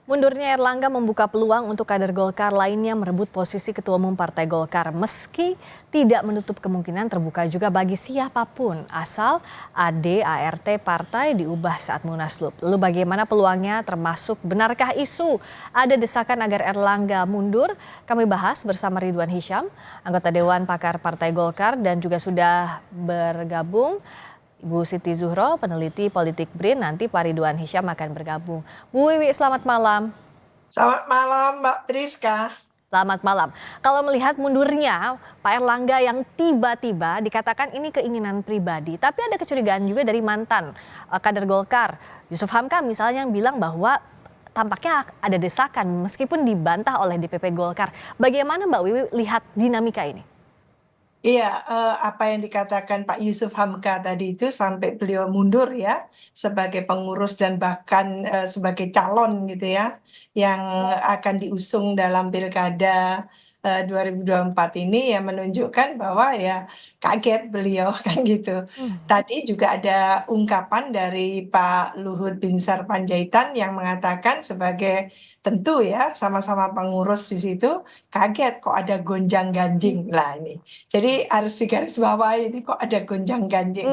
Mundurnya Erlangga membuka peluang untuk kader Golkar lainnya merebut posisi Ketua Umum Partai Golkar meski tidak menutup kemungkinan terbuka juga bagi siapapun asal AD/ART partai diubah saat Munaslup. Lalu bagaimana peluangnya termasuk benarkah isu ada desakan agar Erlangga mundur? Kami bahas bersama Ridwan Hisyam, anggota Dewan Pakar Partai Golkar dan juga sudah bergabung Ibu Siti Zuhro, peneliti politik BRIN, nanti Pak Ridwan Hisyam akan bergabung. Bu Wiwi, selamat malam. Selamat malam Mbak Priska. Selamat malam. Kalau melihat mundurnya Pak Erlangga yang tiba-tiba dikatakan ini keinginan pribadi, tapi ada kecurigaan juga dari mantan kader Golkar, Yusuf Hamka misalnya yang bilang bahwa tampaknya ada desakan meskipun dibantah oleh DPP Golkar. Bagaimana Mbak Wiwi lihat dinamika ini? Iya, apa yang dikatakan Pak Yusuf Hamka tadi itu sampai beliau mundur ya sebagai pengurus dan bahkan sebagai calon gitu ya yang akan diusung dalam pilkada 2024 ini ya menunjukkan bahwa ya kaget beliau kan gitu. Tadi juga ada ungkapan dari Pak Luhut Binsar Panjaitan yang mengatakan sebagai tentu ya sama-sama pengurus di situ kaget kok ada gonjang-ganjing lah ini. Jadi harus digarisbawahi ini kok ada gonjang-ganjing.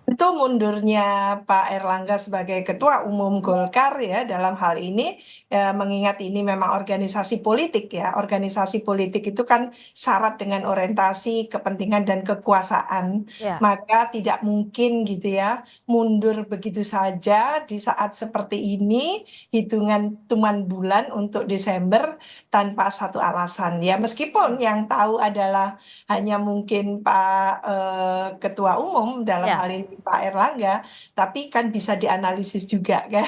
Itu mundurnya Pak Erlangga sebagai Ketua Umum Golkar ya dalam hal ini mengingat ini memang organisasi politik ya. Organisasi politik itu kan syarat dengan orientasi, kepentingan dan kekuasaan. Ya. Maka tidak mungkin gitu ya mundur begitu saja di saat seperti ini hitungan bulan untuk Desember tanpa satu alasan ya. Meskipun yang tahu adalah hanya mungkin Pak Ketua Umum dalam Ya. hal ini Pak Erlangga, tapi kan bisa dianalisis juga kan.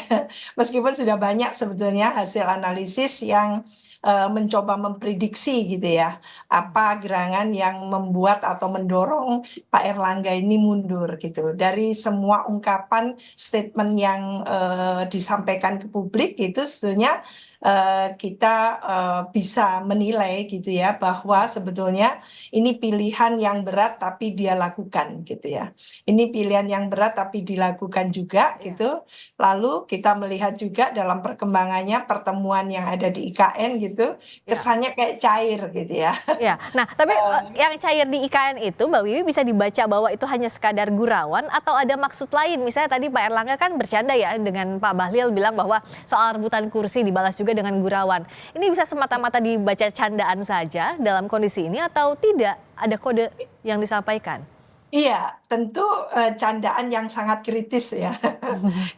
Meskipun sudah banyak sebetulnya hasil analisis yang mencoba memprediksi gitu ya, apa gerangan yang membuat atau mendorong Pak Erlangga ini mundur gitu. Dari semua ungkapan statement yang disampaikan ke publik itu sebetulnya kita bisa menilai gitu ya bahwa sebetulnya ini pilihan yang berat tapi dia lakukan gitu ya. Ini pilihan yang berat tapi dilakukan juga gitu. Lalu kita melihat juga dalam perkembangannya pertemuan yang ada di IKN gitu, kesannya kayak cair gitu ya. Ya, nah tapi yang cair di IKN itu Mbak Wiwi bisa dibaca bahwa itu hanya sekadar gurauan atau ada maksud lain? Misalnya tadi Pak Erlangga kan bercanda ya dengan Pak Bahlil bilang bahwa soal rebutan kursi dibalas juga dengan gurauan. Ini bisa semata-mata dibaca candaan saja dalam kondisi ini atau tidak ada kode yang disampaikan? Iya, tentu candaan yang sangat kritis ya.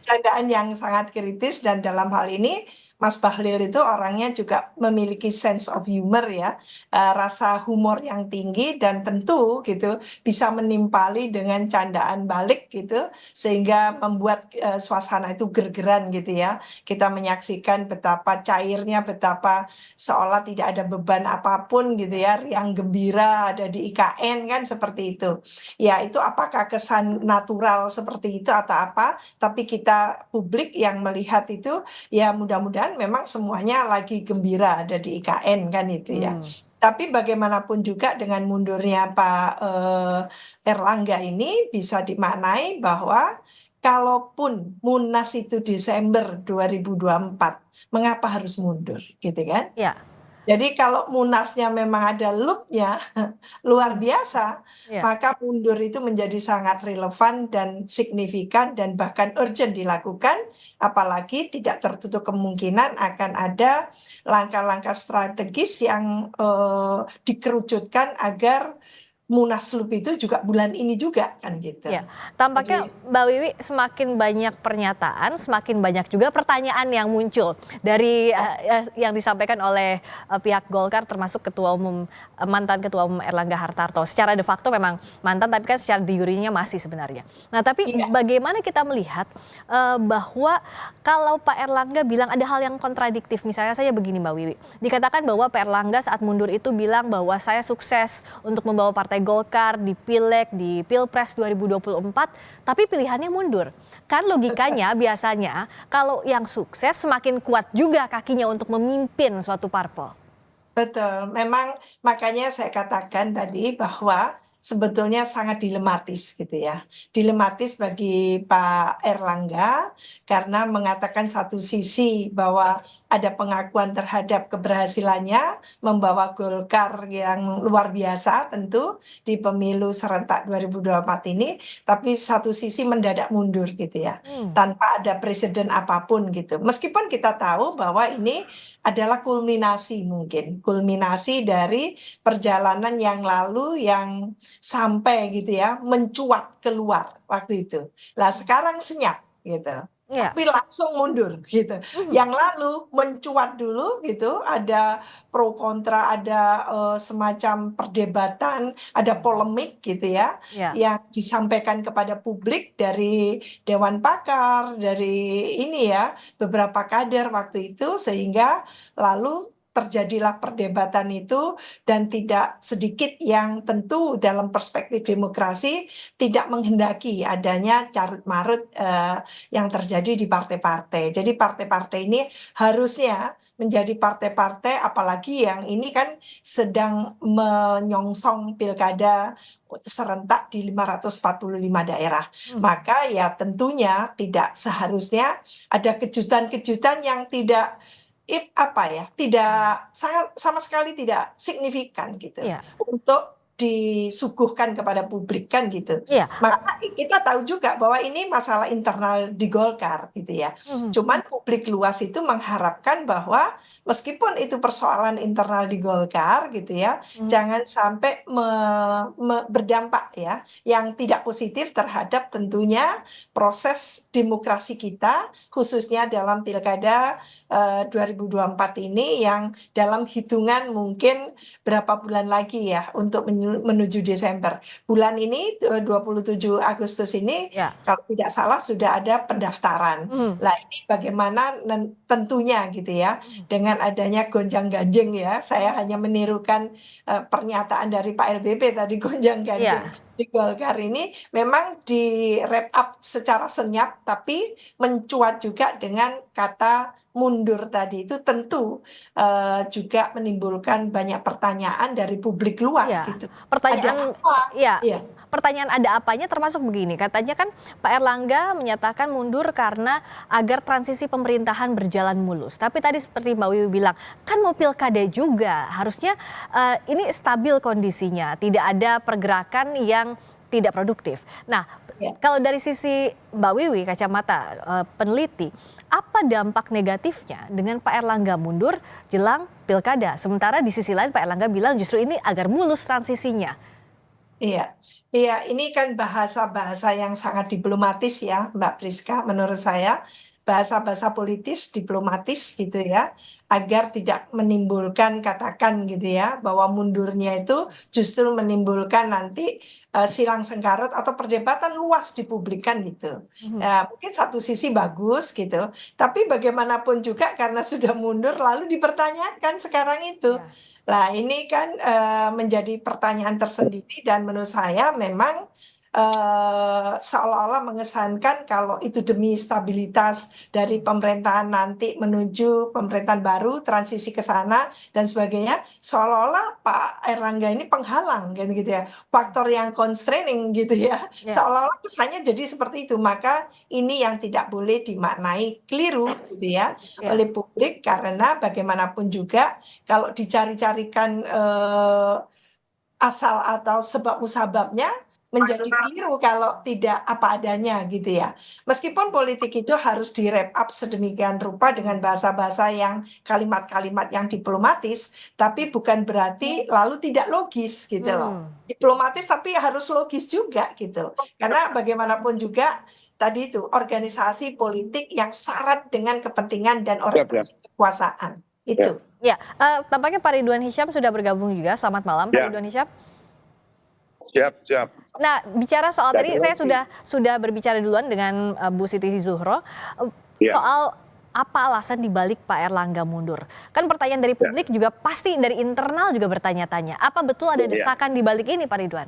Candaan yang sangat kritis dan dalam hal ini Mas Bahlil itu orangnya juga memiliki sense of humor ya, rasa humor yang tinggi dan tentu gitu bisa menimpali dengan candaan balik gitu sehingga membuat suasana itu gergeran gitu ya. Kita menyaksikan betapa cairnya, betapa seolah tidak ada beban apapun gitu ya, riang gembira ada di IKN kan seperti itu. Ya itu apakah kesan natural seperti itu atau apa, tapi kita publik yang melihat itu ya mudah-mudahan memang semuanya lagi gembira ada di IKN kan itu ya. Tapi bagaimanapun juga dengan mundurnya Pak Erlangga ini bisa dimaknai bahwa kalaupun Munas itu Desember 2024, mengapa harus mundur gitu kan? Ya. Jadi kalau Munasnya memang ada loop-nya luar biasa, Ya. maka mundur itu menjadi sangat relevan dan signifikan dan bahkan urgent dilakukan, apalagi tidak tertutup kemungkinan akan ada langkah-langkah strategis yang dikerucutkan agar Munaslup itu juga bulan ini juga kan gitu. Ya, tampaknya Mbak Wiwi semakin banyak pernyataan, semakin banyak juga pertanyaan yang muncul dari yang disampaikan oleh pihak Golkar termasuk mantan Ketua Umum Erlangga Hartarto. Secara de facto memang mantan tapi kan secara de jure-nya masih sebenarnya. Nah, tapi bagaimana kita melihat bahwa kalau Pak Erlangga bilang ada hal yang kontradiktif, misalnya saya begini Mbak Wiwi, dikatakan bahwa Pak Erlangga saat mundur itu bilang bahwa saya sukses untuk membawa Partai Golkar di Pileg, di Pilpres 2024, tapi pilihannya mundur. Kan logikanya biasanya kalau yang sukses semakin kuat juga kakinya untuk memimpin suatu parpol. Betul, memang makanya saya katakan tadi bahwa sebetulnya sangat dilematis gitu ya. Dilematis bagi Pak Erlangga karena mengatakan satu sisi bahwa ada pengakuan terhadap keberhasilannya membawa Golkar yang luar biasa tentu di pemilu serentak 2024 ini, tapi satu sisi mendadak mundur gitu ya, Hmm, tanpa ada presiden apapun gitu. Meskipun kita tahu bahwa ini adalah kulminasi mungkin, kulminasi dari perjalanan yang lalu yang sampai gitu ya, mencuat keluar waktu itu. Lah sekarang senyap gitu. ya. Tapi langsung mundur gitu. Mhm, Yang lalu mencuat dulu gitu, ada pro kontra, ada semacam perdebatan, ada polemik gitu ya, ya. yang disampaikan kepada publik dari Dewan Pakar, dari ini ya, beberapa kader waktu itu, sehingga lalu terjadilah perdebatan itu dan tidak sedikit yang tentu dalam perspektif demokrasi tidak menghendaki adanya carut-marut yang terjadi di partai-partai. Jadi partai-partai ini harusnya menjadi partai-partai apalagi yang ini kan sedang menyongsong pilkada serentak di 545 daerah. Hmm, Maka ya tentunya tidak seharusnya ada kejutan-kejutan yang tidak apa ya, tidak sangat sama sekali tidak signifikan gitu iya, untuk disuguhkan kepada publik kan gitu. iya. Maka kita tahu juga bahwa ini masalah internal di Golkar gitu ya. Mhm, Cuman publik luas itu mengharapkan bahwa meskipun itu persoalan internal di Golkar gitu ya, mhm. jangan sampai berdampak ya yang tidak positif terhadap tentunya proses demokrasi kita khususnya dalam pilkada 2024 ini yang dalam hitungan mungkin berapa bulan lagi ya untuk menuju Desember. Bulan ini 27 Agustus ini Ya. kalau tidak salah sudah ada pendaftaran. Mhm, Lah ini bagaimana tentunya gitu ya mhm. dengan adanya gonjang-ganjing ya. Saya hanya menirukan pernyataan dari Pak LBP tadi gonjang-ganjing Iya. di Golkar ini memang di wrap up secara senyap tapi mencuat juga dengan kata mundur tadi itu tentu juga menimbulkan banyak pertanyaan dari publik luas Iya, gitu. Ada pertanyaan apa? iya, Iya, pertanyaan ada apanya termasuk begini, katanya kan Pak Erlangga menyatakan mundur karena agar transisi pemerintahan berjalan mulus. Tapi tadi seperti Mbak Wiwi bilang, kan mau pilkada juga, harusnya ini stabil kondisinya, tidak ada pergerakan yang tidak produktif. Nah, iya. kalau dari sisi Mbak Wiwi, kacamata peneliti, apa dampak negatifnya dengan Pak Erlangga mundur jelang pilkada? Sementara di sisi lain Pak Erlangga bilang justru ini agar mulus transisinya. Iya, iya, ini kan bahasa-bahasa yang sangat diplomatis ya, Mbak Priska, menurut saya bahasa-bahasa politis diplomatis gitu ya, agar tidak menimbulkan katakan gitu ya, bahwa mundurnya itu justru menimbulkan nanti silang sengkarut atau perdebatan luas di publik kan gitu. Mhm. Ya, mungkin satu sisi bagus gitu, tapi bagaimanapun juga karena sudah mundur lalu dipertanyakan sekarang itu. Ya. Nah, ini kan menjadi pertanyaan tersendiri dan menurut saya memang seolah-olah mengesankan kalau itu demi stabilitas dari pemerintahan nanti menuju pemerintahan baru, transisi ke sana dan sebagainya, seolah-olah Pak Erlangga ini penghalang gitu ya, faktor yang constraining gitu ya, Ya. seolah-olah kesannya jadi seperti itu. Maka ini yang tidak boleh dimaknai keliru gitu ya Ya. oleh publik karena bagaimanapun juga kalau dicari-carikan asal atau sebab musababnya menjadi keliru kalau tidak apa adanya gitu ya. Meskipun politik itu harus di wrap up sedemikian rupa dengan bahasa-bahasa yang kalimat-kalimat yang diplomatis, tapi bukan berarti lalu tidak logis gitu loh. Hmm. Diplomatis tapi harus logis juga gitu. Karena bagaimanapun juga tadi itu organisasi politik yang syarat dengan kepentingan dan Siap, siap. orientasi kekuasaan. Ya, Itu. Ya, tampaknya Pak Ridwan Hisyam sudah bergabung juga. Selamat malam Pak ya, Ridwan Hisyam. siap, siap. Nah, bicara soal Ya, tadi terima saya kasih. sudah berbicara duluan dengan Bu Siti Zuhro Ya, soal apa alasan dibalik Pak Erlangga mundur. Kan pertanyaan dari ya, publik juga pasti dari internal juga bertanya-tanya. Apa betul ada ya, desakan di balik ini Pak Ridwan?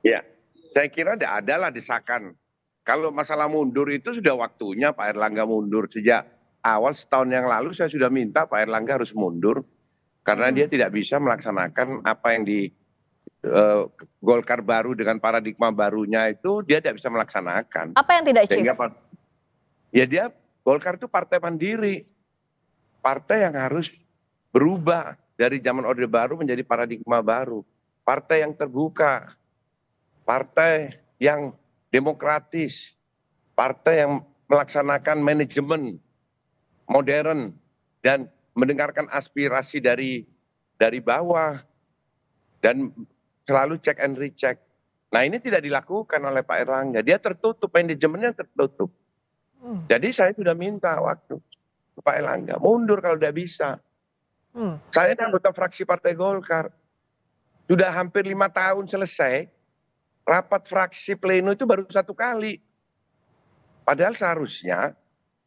ya. Saya kira tidak adalah desakan. Kalau masalah mundur itu sudah waktunya Pak Erlangga mundur. Sejak awal setahun yang lalu saya sudah minta Pak Erlangga harus mundur. Karena dia Hmm. tidak bisa melaksanakan apa yang eh, Golkar baru dengan paradigma barunya itu dia tidak bisa melaksanakan. Apa yang tidak achieve? Sehingga ya dia Golkar itu partai mandiri, partai yang harus berubah dari zaman Orde Baru menjadi paradigma baru, partai yang terbuka, partai yang demokratis, partai yang melaksanakan manajemen modern dan mendengarkan aspirasi dari bawah dan selalu check and recheck. Nah ini tidak dilakukan oleh Pak Erlangga, dia tertutup, manajemennya tertutup. Jadi saya sudah minta waktu ke Pak Erlangga mundur kalau tidak bisa. Saya ini anggota fraksi Partai Golkar, sudah hampir 5 tahun selesai, rapat fraksi pleno itu baru 1 kali. Padahal seharusnya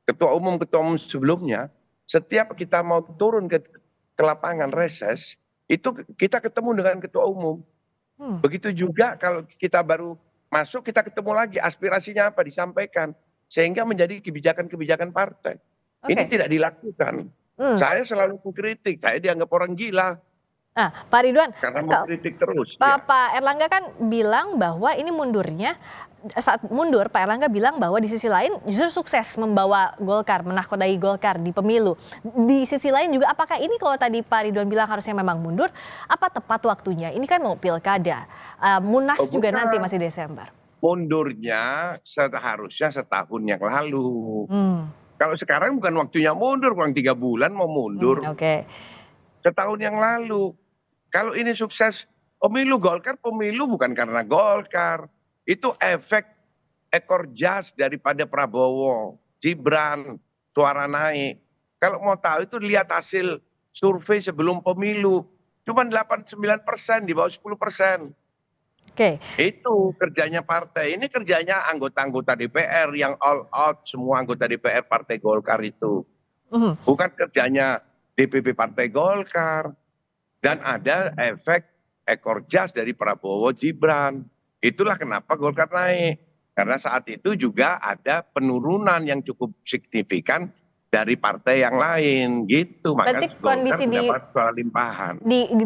ketua umum sebelumnya, setiap kita mau turun ke lapangan reses, itu kita ketemu dengan ketua umum. Begitu juga kalau kita baru masuk, kita ketemu lagi aspirasinya apa, disampaikan. Sehingga menjadi kebijakan-kebijakan partai. Ini tidak dilakukan. Saya selalu mengkritik, saya dianggap orang gila. Nah, Pak Ridwan, Karena mengkritik terus. Pak Erlangga kan bilang bahwa ini mundurnya, saat mundur Pak Erlangga bilang bahwa di sisi lain justru sukses membawa Golkar, menahkodai Golkar di pemilu. Di sisi lain juga apakah ini kalau tadi Pak Ridwan bilang harusnya memang mundur, apa tepat waktunya? Ini kan mau pilkada, Munas juga nanti masih Desember. Mundurnya seharusnya setahun yang lalu. Kalau sekarang bukan waktunya mundur, kurang 3 bulan mau mundur. Setahun yang lalu. Kalau ini sukses pemilu Golkar, pemilu bukan karena Golkar. Itu efek ekor jas daripada Prabowo, Gibran, suara naik. Kalau mau tahu itu lihat hasil survei sebelum pemilu. Cuma 8-9%, di bawah 10%. Itu kerjanya partai. Ini kerjanya anggota-anggota DPR yang all out, semua anggota DPR Partai Golkar itu. Bukan kerjanya DPP Partai Golkar. Dan ada efek ekor jas dari Prabowo Gibran. Itulah kenapa Golkar naik. Karena saat itu juga ada penurunan yang cukup signifikan dari partai yang lain gitu. Berarti kondisi di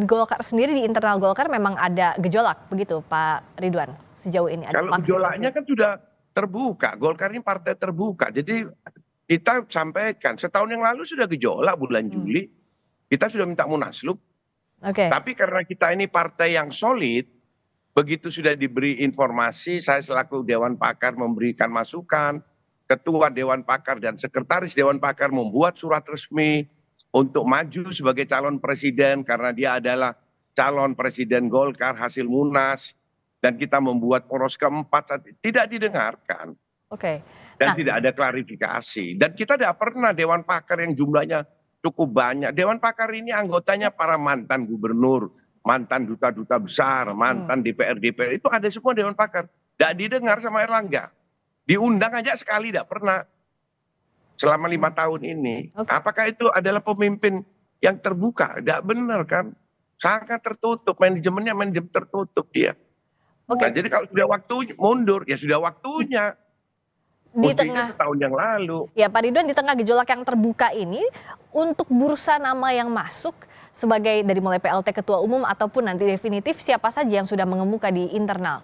Golkar sendiri, di internal Golkar memang ada gejolak begitu Pak Ridwan sejauh ini? Ada kalau gejolaknya kan sudah terbuka, Golkar ini partai terbuka. Jadi kita sampaikan setahun yang lalu sudah gejolak bulan Juli, kita sudah minta munaslup. Tapi karena kita ini partai yang solid, begitu sudah diberi informasi, saya selaku Dewan Pakar memberikan masukan, Ketua Dewan Pakar dan Sekretaris Dewan Pakar membuat surat resmi untuk maju sebagai calon presiden karena dia adalah calon presiden Golkar hasil Munas, dan kita membuat poros keempat, tidak didengarkan. Dan tidak ada klarifikasi. Dan kita tidak pernah Dewan Pakar yang jumlahnya cukup banyak. Dewan Pakar ini anggotanya para mantan gubernur, mantan duta-duta besar, mantan DPR itu ada semua Dewan Pakar. Tidak didengar sama Erlangga. Diundang aja sekali tidak pernah selama 5 tahun ini. Apakah itu adalah pemimpin yang terbuka? Tidak benar kan? Sangat tertutup, manajemennya manajemen tertutup dia. Nah, jadi kalau sudah waktunya mundur, ya sudah waktunya. Di tengah setahun yang lalu. Ya Pak Ridwan, di tengah gejolak yang terbuka ini, untuk bursa nama yang masuk sebagai dari mulai PLT Ketua Umum ataupun nanti definitif, siapa saja yang sudah mengemuka di internal?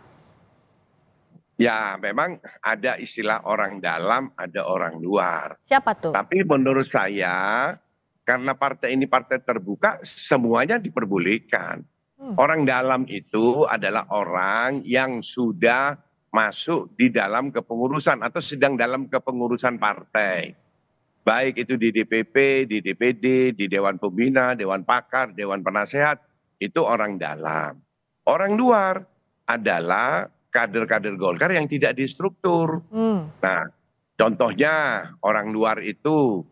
Ya memang ada istilah orang dalam, ada orang luar. Siapa tuh? Tapi menurut saya, karena partai ini partai terbuka, semuanya diperbolehkan. Orang dalam itu adalah orang yang sudah masuk di dalam kepengurusan atau sedang dalam kepengurusan partai. Baik itu di DPP, di DPD, di Dewan Pembina, Dewan Pakar, Dewan Penasehat, itu orang dalam. Orang luar adalah kader-kader Golkar yang tidak distruktur. Nah, contohnya orang luar itu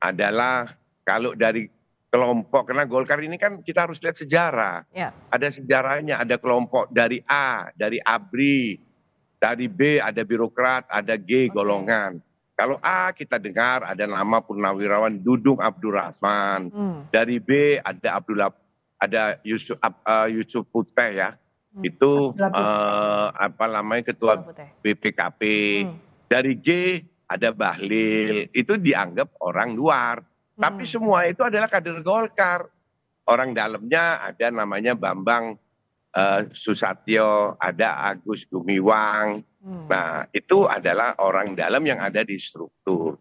adalah kalau dari kelompok, karena Golkar ini kan kita harus lihat sejarah. Ada sejarahnya, ada kelompok dari A, dari ABRI, dari B ada birokrat, ada G golongan. Kalau A kita dengar ada nama Purnawirawan Dudung Abdurrahman. Dari B ada Yusuf Puteh ya. Itu apa namanya ketua BPKP. Dari G ada Bahlil. Itu dianggap orang luar. Tapi semua itu adalah kader Golkar. Orang dalamnya ada namanya Bambang Susatyo, ada Agus Gumiwang. Nah, itu adalah orang dalam yang ada di struktur.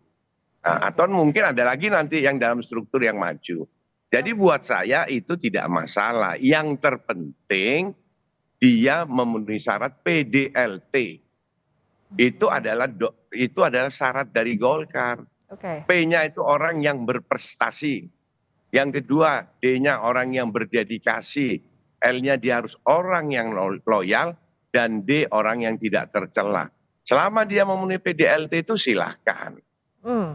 Nah, atau mungkin ada lagi nanti yang dalam struktur yang maju. Jadi buat saya itu tidak masalah. Yang terpenting dia memenuhi syarat PDLT. Itu adalah syarat dari Golkar. Oke. P-nya itu orang yang berprestasi. Yang kedua, D-nya orang yang berdedikasi. L-nya dia harus orang yang loyal. Dan D, orang yang tidak tercela. Selama dia memenuhi PDLT itu silahkan.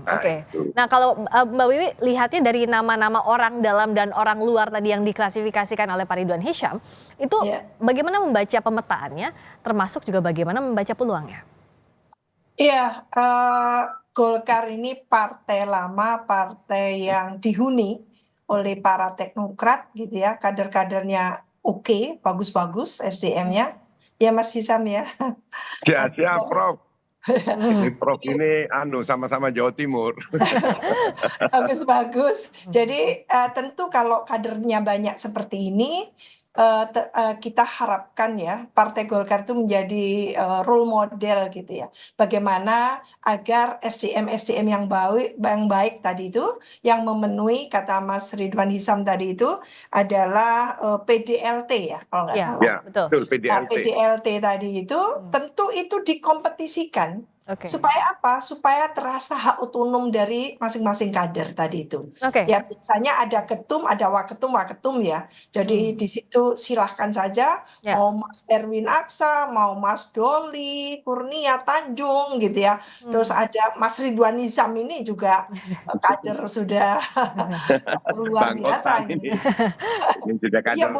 Oke. Nah kalau Mbak Wiwi lihatnya dari nama-nama orang dalam dan orang luar tadi yang diklasifikasikan oleh Pak Ridwan Hisyam, itu bagaimana membaca pemetaannya, termasuk juga bagaimana membaca peluangnya? Iya, Golkar ini partai lama, partai yang dihuni oleh para teknokrat gitu ya, kader-kadernya oke, bagus-bagus SDM-nya. Ya Mas Hisam ya. Ya, siap Prof. Ini Prof ini sama-sama Jawa Timur. Bagus-bagus. Jadi tentu kalau kadernya banyak seperti ini, kita harapkan ya Partai Golkar itu menjadi role model gitu ya. Bagaimana agar SDM yang baik tadi itu, yang memenuhi kata Mas Ridwan Hisyam tadi itu adalah PDLT ya kalau nggak salah. Ya, betul PDLT. Nah, PDLT tadi itu tentu itu dikompetisikan. Supaya apa? Supaya terasa hak otonom dari masing-masing kader tadi itu. Ya biasanya ada ketum, ada waketum ya. Jadi di situ silahkan saja mau Mas Erwin Aksa, mau Mas Doli, Kurnia Tanjung gitu ya. Terus ada Mas Ridwan Hisyam ini juga kader sudah luar biasa ini. Ini sudah kader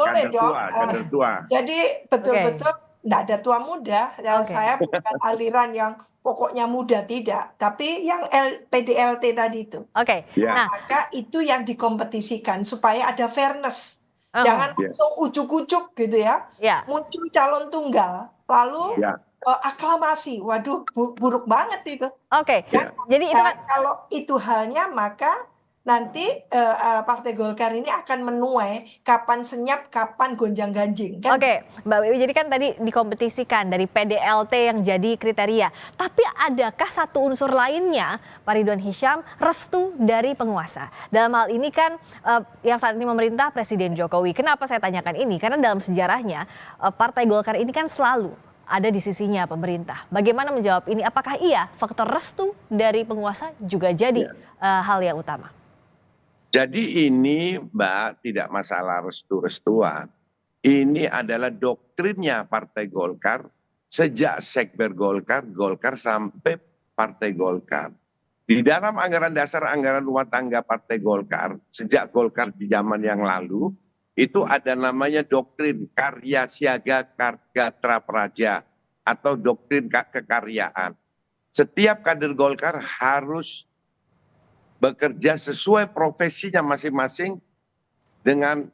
tua. Jadi betul-betul enggak ada tua muda. Saya bukan aliran yang pokoknya muda, tidak, tapi yang PDLT tadi itu. Maka itu yang dikompetisikan supaya ada fairness. Jangan langsung ujuk-ujuk gitu ya. Muncul calon tunggal, lalu aklamasi. Waduh, buruk banget itu. Jadi itu kalau itu halnya, maka nanti Partai Golkar ini akan menuai kapan senyap, kapan gonjang-ganjing. Kan? Mbak Wiwi, jadi kan tadi dikompetisikan dari PDLT yang jadi kriteria. Tapi adakah satu unsur lainnya, Pak Ridwan Hisyam, restu dari penguasa? Dalam hal ini kan yang saat ini memerintah Presiden Jokowi. Kenapa saya tanyakan ini? Karena dalam sejarahnya Partai Golkar ini kan selalu ada di sisinya pemerintah. Bagaimana menjawab ini? Apakah iya faktor restu dari penguasa juga jadi hal yang utama? Jadi ini Mbak tidak masalah restu-restuan. Ini adalah doktrinnya Partai Golkar sejak Sekber Golkar sampai Partai Golkar. Di dalam anggaran dasar anggaran rumah tangga Partai Golkar, sejak Golkar di zaman yang lalu, itu ada namanya doktrin karya siaga karya praja atau doktrin kekaryaan. Setiap kader Golkar harus bekerja sesuai profesinya masing-masing dengan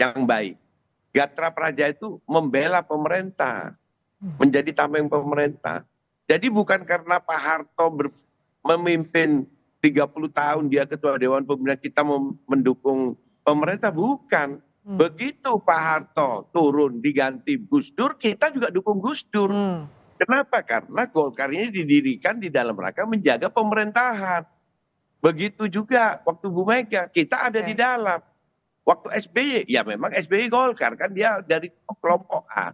yang baik. Gatra Praja itu membela pemerintah, menjadi tameng pemerintah. Jadi bukan karena Pak Harto memimpin 30 tahun dia ketua Dewan Pembina kita mendukung pemerintah, bukan. Begitu Pak Harto turun diganti Gus Dur, kita juga dukung Gus Dur. Kenapa? Karena Golkar ini didirikan di dalam rangka menjaga pemerintahan. Begitu juga waktu Bu Mega, kita ada di dalam. Waktu SBY, ya memang SBY Golkar, kan dia dari kelompok A.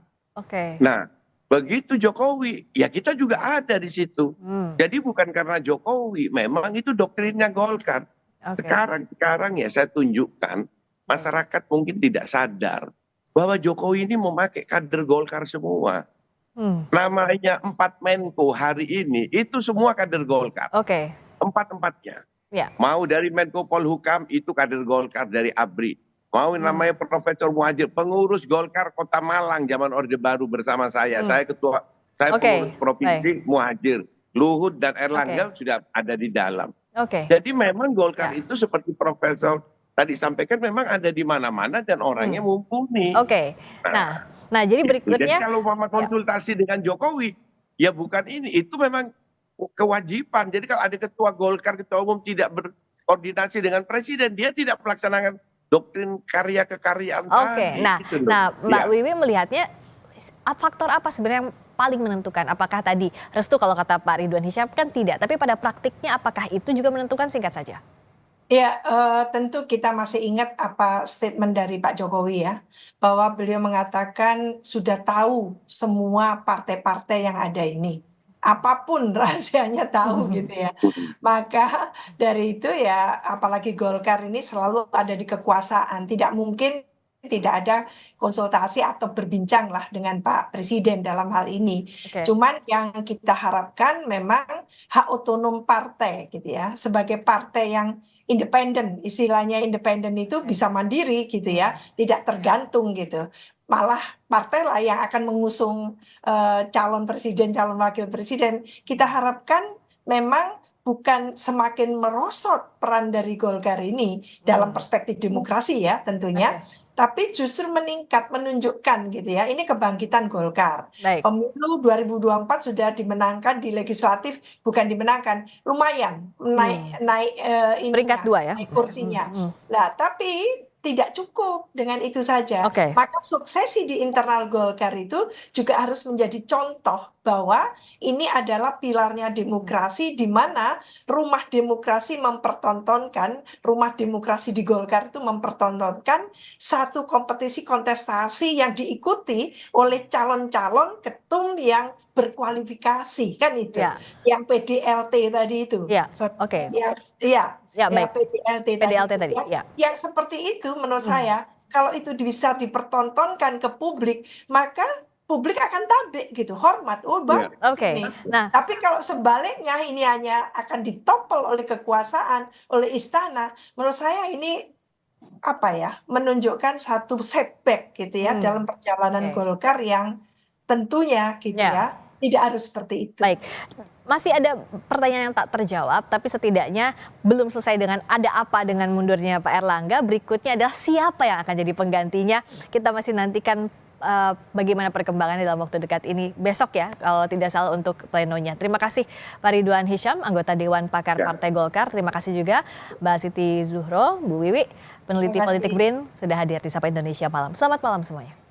Nah, begitu Jokowi, ya kita juga ada di situ. Jadi bukan karena Jokowi, memang itu doktrinnya Golkar. Sekarang ya saya tunjukkan, masyarakat mungkin tidak sadar bahwa Jokowi ini memakai kader Golkar semua. Namanya 4 Menko hari ini, itu semua kader Golkar. Empat-empatnya. Mau dari Menko Polhukam itu kader Golkar dari ABRI. Mau namanya Profesor Muhajir, pengurus Golkar Kota Malang zaman Orde Baru bersama saya. Saya pengurus provinsi Muhajir. Luhut dan Erlangga sudah ada di dalam. Jadi memang Golkar itu seperti Profesor tadi sampaikan memang ada di mana-mana dan orangnya mumpuni. Nah jadi berikutnya. Jadi kalau mama konsultasi dengan Jokowi, ya bukan ini. Itu memang kewajiban. Jadi kalau ada ketua Golkar, ketua umum tidak berkoordinasi dengan presiden, dia tidak melaksanakan doktrin karya kekaryaan Oke, tadi. nah, Gitu loh. nah Mbak Ya. Wiwi melihatnya faktor apa sebenarnya yang paling menentukan? Apakah tadi restu kalau kata Pak Ridwan Hisyam kan tidak, tapi pada praktiknya apakah itu juga menentukan, singkat saja? Ya, tentu kita masih ingat apa statement dari Pak Jokowi ya, bahwa beliau mengatakan sudah tahu semua partai-partai yang ada ini. Apapun rahasianya tahu gitu ya. Maka dari itu ya, apalagi Golkar ini selalu ada di kekuasaan. Tidak mungkin tidak ada konsultasi atau berbincang lah dengan Pak Presiden dalam hal ini. Oke, Cuman yang kita harapkan memang hak otonom partai gitu ya, sebagai partai yang independen, istilahnya independen itu bisa mandiri gitu ya, tidak tergantung gitu. Malah partai lah yang akan mengusung calon presiden, calon wakil presiden. Kita harapkan memang bukan semakin merosot peran dari Golkar ini dalam perspektif demokrasi ya tentunya, oke, tapi justru meningkat, menunjukkan gitu ya, ini kebangkitan Golkar. baik. Pemilu 2024 sudah dimenangkan di legislatif, bukan dimenangkan, lumayan naik naik Peringkat ininya, 2 ya? naik kursinya. Nah, tapi tidak cukup dengan itu saja. Oke. Maka suksesi di internal Golkar itu juga harus menjadi contoh bahwa ini adalah pilarnya demokrasi, di mana rumah demokrasi mempertontonkan, rumah demokrasi di Golkar itu mempertontonkan satu kompetisi kontestasi yang diikuti oleh calon-calon ketum yang berkualifikasi, kan itu, Ya, yang PDLT tadi itu. ya, So, oke. ya, ya, Ya, ya baik. PDLT tadi PDLT itu. tadi, ya. Yang seperti itu menurut saya, kalau itu bisa dipertontonkan ke publik, maka publik akan tabik gitu, hormat, oh Ya. bagus Oke, ini. nah, Tapi kalau sebaliknya ini hanya akan ditopel oleh kekuasaan, oleh istana, menurut saya ini apa ya, menunjukkan satu setback gitu ya dalam perjalanan oke. Golkar yang tentunya gitu Ya. ya tidak harus seperti itu. Baik, masih ada pertanyaan yang tak terjawab, tapi setidaknya belum selesai dengan ada apa dengan mundurnya Pak Erlangga. Berikutnya adalah siapa yang akan jadi penggantinya. Kita masih nantikan bagaimana perkembangannya dalam waktu dekat ini. Besok ya, kalau tidak salah untuk plenonya. Terima kasih Pak Ridwan Hisyam, anggota Dewan Pakar Partai Golkar. Terima kasih juga Mbak Siti Zuhro, Bu Wiwi, peneliti Terima kasih. politik BRIN, sudah hadir di Sapa Indonesia Malam. Selamat malam semuanya.